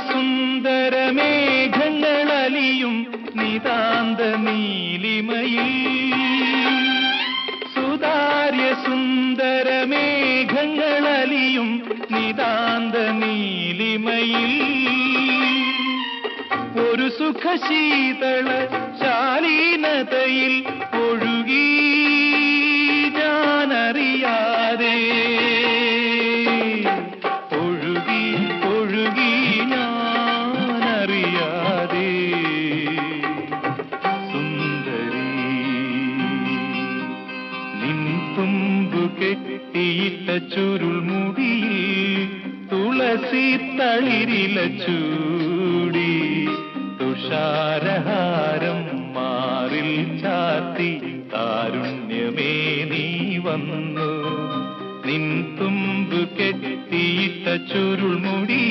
സുന്ദരമേഘങ്ങളലിയും നിതാന്ത നീലിമയിൽ സുന്ദരമേഘങ്ങളലിയും നിതാന്ത നീലിമയിൽ ഒരു സുഖശീതള ശാലീനതയിൽ ഒഴുകി ഞാനറിയാതെ ഒഴുകി ഞാനറിയാതെ സുന്ദരി നിൻ തുമ്പു കെട്ടിയിട്ട ചുരുൾമുടിയിൽ തുളസി തളിരില ചൂടി തുഷാരഹാരം മാറിൽ ചാത്തി കാരുണ്യമേ നീ വന്നു നിൻ തുമ്പു കെട്ടിയിട്ട ചുരുൾമുടി